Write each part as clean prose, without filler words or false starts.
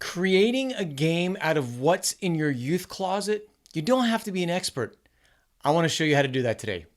Creating a game out of what's in your youth closet, you don't have to be an expert. I want to show you how to do that today.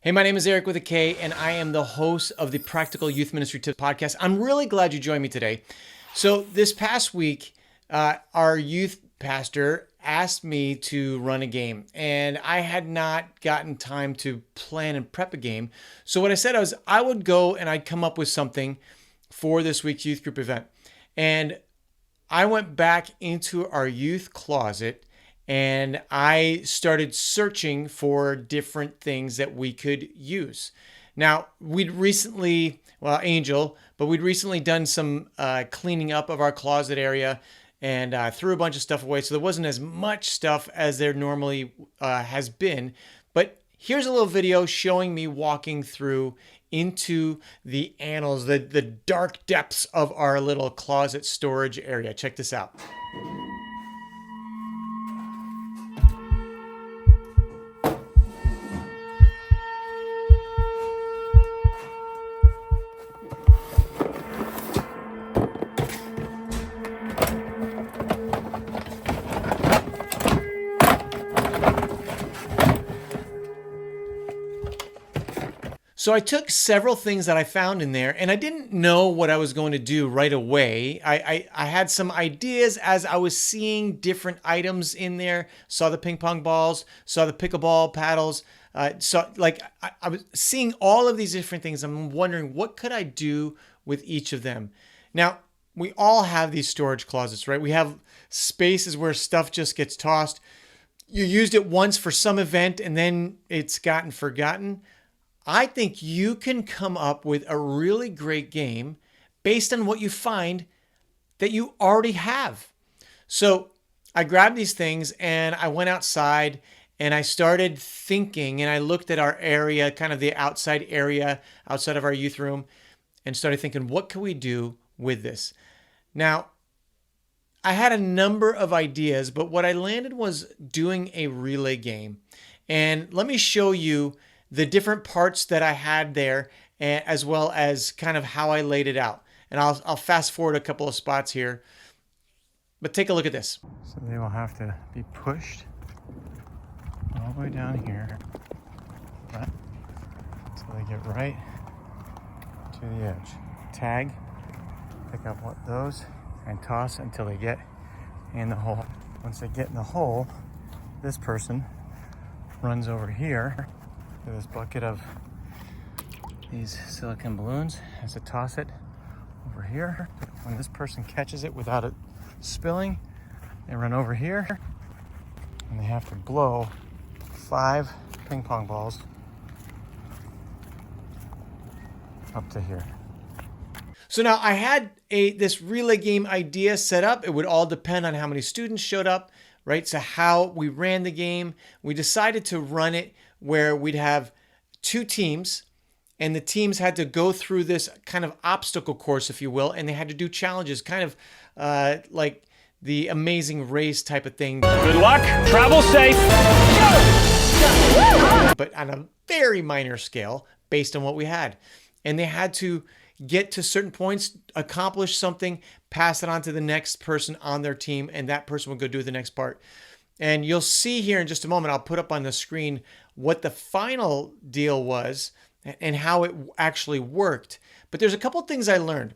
Hey, my name is Eric with a K, and I am the host of the Practical Youth Ministry Tips podcast. I'm really glad you joined me today. So this past week, our youth pastor asked me to run a game, and I had not gotten time to plan and prep a game. So what I said was I would go and I'd come up with something for this week's youth group event. And I went back into our youth closet and I started searching for different things that we could use. Now, we'd recently done some cleaning up of our closet area and threw a bunch of stuff away. So there wasn't as much stuff as there normally has been. But here's a little video showing me walking through into the annals, the dark depths of our little closet storage area. Check this out. So I took several things that I found in there, and I didn't know what I was going to do right away. I had some ideas as I was seeing different items in there. Saw the ping pong balls, saw the pickleball paddles. I was seeing all of these different things. I'm wondering, what could I do with each of them? Now, we all have these storage closets, right? We have spaces where stuff just gets tossed. You used it once for some event, and then it's gotten forgotten. I think you can come up with a really great game based on what you find that you already have. So I grabbed these things and I went outside and I started thinking, and I looked at our area, kind of the outside area outside of our youth room, and started thinking, what can we do with this? Now, I had a number of ideas, but what I landed was doing a relay game. And let me show you the different parts that I had there, as well as kind of how I laid it out. And I'll fast forward a couple of spots here, but take a look at this. So they will have to be pushed all the way down here, right, until they get right to the edge. Tag, pick up those, and toss until they get in the hole. Once they get in the hole, this person runs over here to this bucket of these silicone balloons, has to toss it over here. When this person catches it without it spilling, they run over here and they have to blow 5 ping pong balls up to here. So now I had this relay game idea set up. It would all depend on how many students showed up, right? So how we ran the game, we decided to run it where we'd have 2 teams, and the teams had to go through this kind of obstacle course, if you will, and they had to do challenges, kind of like the Amazing Race type of thing. Good luck, travel safe. But on a very minor scale based on what we had. And they had to get to certain points, accomplish something, pass it on to the next person on their team, and that person would go do the next part. And you'll see here in just a moment, I'll put up on the screen what the final deal was and how it actually worked. But there's a couple things I learned.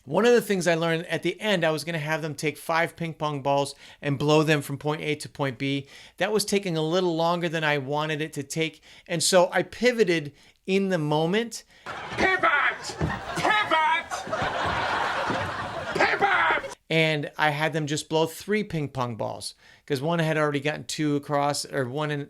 One of the things I learned at the end, I was going to have them take 5 ping pong balls and blow them from point A to point B. That was taking a little longer than I wanted it to take. And so I pivoted in the moment. Pivot! Pivot! Pivot! And I had them just blow 3 ping pong balls because one had already gotten 2 across, or one in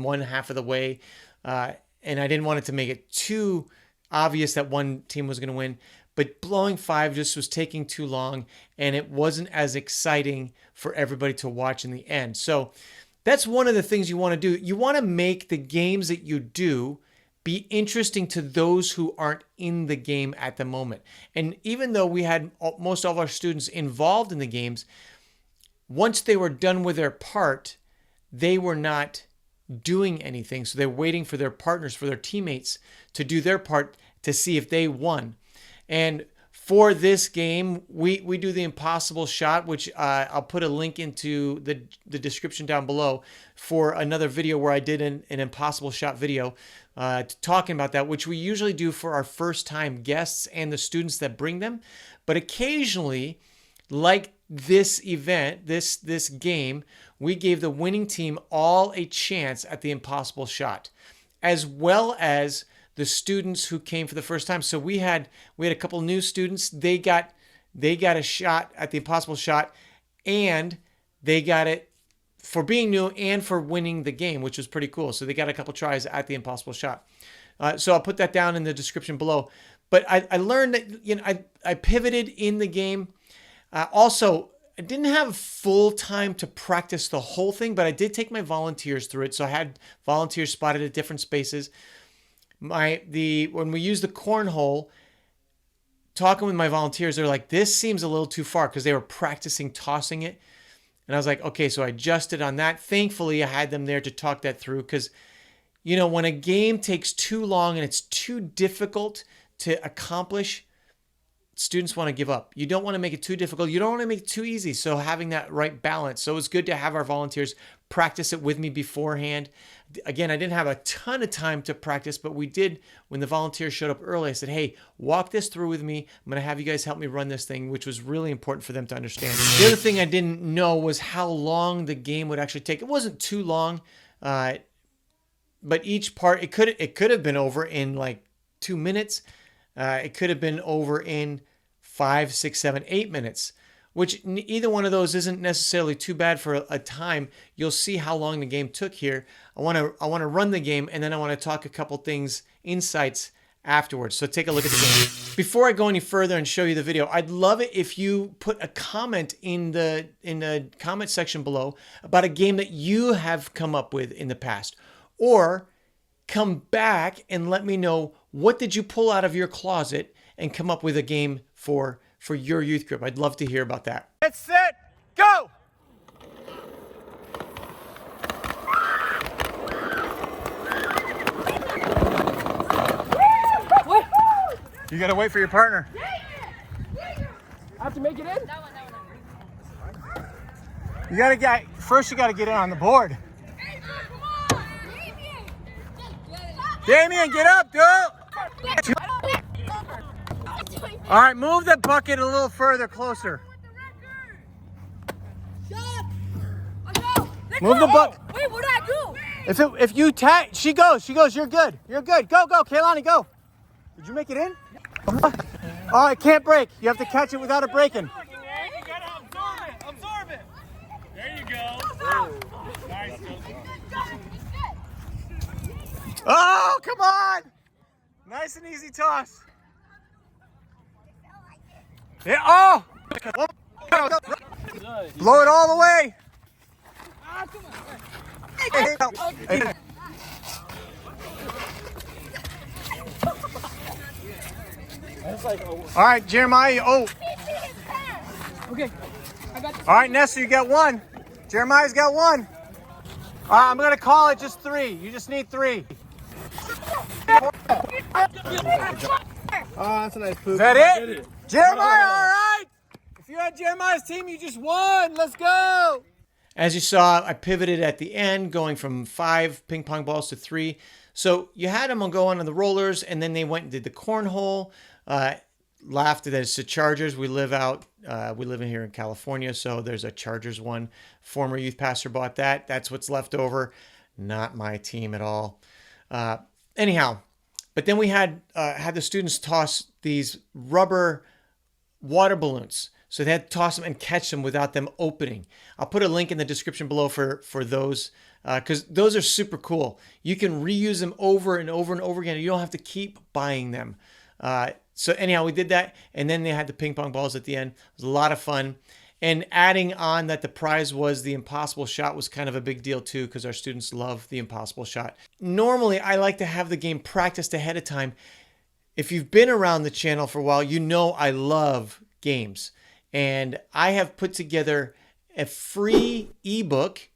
one half of the way. And I didn't want it to make it too obvious that one team was going to win. But blowing 5 just was taking too long, and it wasn't as exciting for everybody to watch in the end. So that's one of the things you want to do. You want to make the games that you do be interesting to those who aren't in the game at the moment. And even though we had most all of our students involved in the games, once they were done with their part, they were not doing anything. So they're waiting for their partners, for their teammates to do their part to see if they won. And For this game, we do the impossible shot, which I'll put a link into the description down below for another video where I did an impossible shot video talking about that, which we usually do for our first time guests and the students that bring them. But occasionally, like this event, this game, we gave the winning team all a chance at the impossible shot, as well as the students who came for the first time. So we had a couple new students. They got a shot at the impossible shot, and they got it for being new and for winning the game, which was pretty cool. So they got a couple tries at the impossible shot. So I'll put that down in the description below. But I learned that I pivoted in the game. Also, I didn't have full time to practice the whole thing, but I did take my volunteers through it. So I had volunteers spotted at different spaces. When we used the cornhole, talking with my volunteers, they're like, this seems a little too far, because they were practicing tossing it. And I was like, okay, so I adjusted on that. Thankfully, I had them there to talk that through, because, when a game takes too long and it's too difficult to accomplish, students want to give up. You don't want to make it too difficult. You don't want to make it too easy. So having that right balance. So it's good to have our volunteers practice it with me beforehand. Again, I didn't have a ton of time to practice, but we did. When the volunteers showed up early, I said, hey, walk this through with me. I'm going to have you guys help me run this thing, which was really important for them to understand. The other thing I didn't know was how long the game would actually take. It wasn't too long, but each part, it could have been over in like 2 minutes. It could have been over in 5, 6, 7, 8 minutes, which either one of those isn't necessarily too bad for a time. You'll see how long the game took here. I want to run the game, and then I want to talk a couple things, insights afterwards. So take a look at the game. Before I go any further and show you the video, I'd love it if you put a comment in the comment section below about a game that you have come up with in the past, or come back and let me know, what did you pull out of your closet and come up with a game for your youth group? I'd love to hear about that. Get set, go! You gotta wait for your partner. I have to make it in? You gotta get in on the board. Damien, get up, dude! All right, move the bucket a little further, closer. Move the bucket. Wait, what did I do? If you tag, she goes. You're good. Go, Kaylani, go. Did you make it in? Oh, it can't break. You have to catch it without it breaking. You gotta absorb it. There you go. Nice. Oh, come on! Nice and easy toss. Yeah. Oh! Blow it all the way. All right, Jeremiah. Oh. Okay. I got All right, Nessa, you got one. Jeremiah's got one. All right, I'm gonna call it just 3. You just need 3. Oh, that's a nice poop. Is that it? Jeremiah, all right. If you had Jeremiah's team, you just won. Let's go. As you saw, I pivoted at the end, going from 5 ping pong balls to 3. So you had them go on the rollers, and then they went and did the cornhole. Laughed at it's the Chargers. We live in here in California, so there's a Chargers one. Former youth pastor bought that. That's what's left over. Not my team at all. Anyhow, but then we had the students toss these rubber water balloons. So they had to toss them and catch them without them opening. I'll put a link in the description below for those, because those are super cool. You can reuse them over and over and over again. You don't have to keep buying them. So anyhow, we did that, and then they had the ping pong balls at the end. It was a lot of fun. And adding on that the prize was the impossible shot was kind of a big deal too, because our students love the impossible shot. Normally, I like to have the game practiced ahead of time. If you've been around the channel for a while, you know I love games. And I have put together a free ebook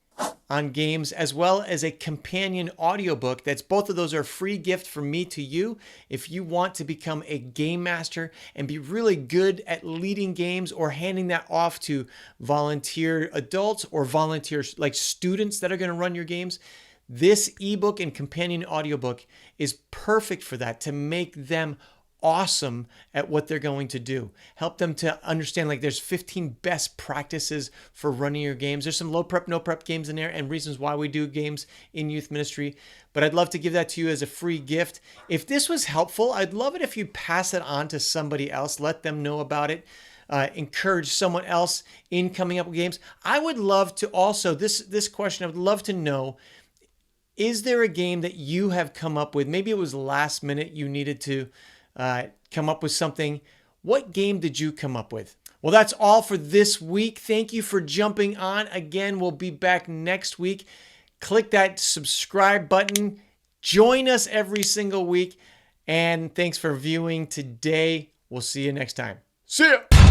on games, as well as a companion audiobook. Both of those are a free gift from me to you if you want to become a game master and be really good at leading games or handing that off to volunteer adults or volunteers like students that are going to run your games. This ebook and companion audiobook is perfect for that, to make them awesome at what they're going to do. Help them to understand, like, there's 15 best practices for running your games. There's some low prep, no prep games in there and reasons why we do games in youth ministry. But I'd love to give that to you as a free gift. If this was helpful, I'd love it if you pass it on to somebody else. Let them know about it. Encourage someone else in coming up with games. I would love to also, this question, I would love to know, is there a game that you have come up with? Maybe it was last minute you needed to come up with something. What game did you come up with? Well, that's all for this week. Thank you for jumping on. Again, we'll be back next week. Click that subscribe button. Join us every single week. And thanks for viewing today. We'll see you next time. See ya.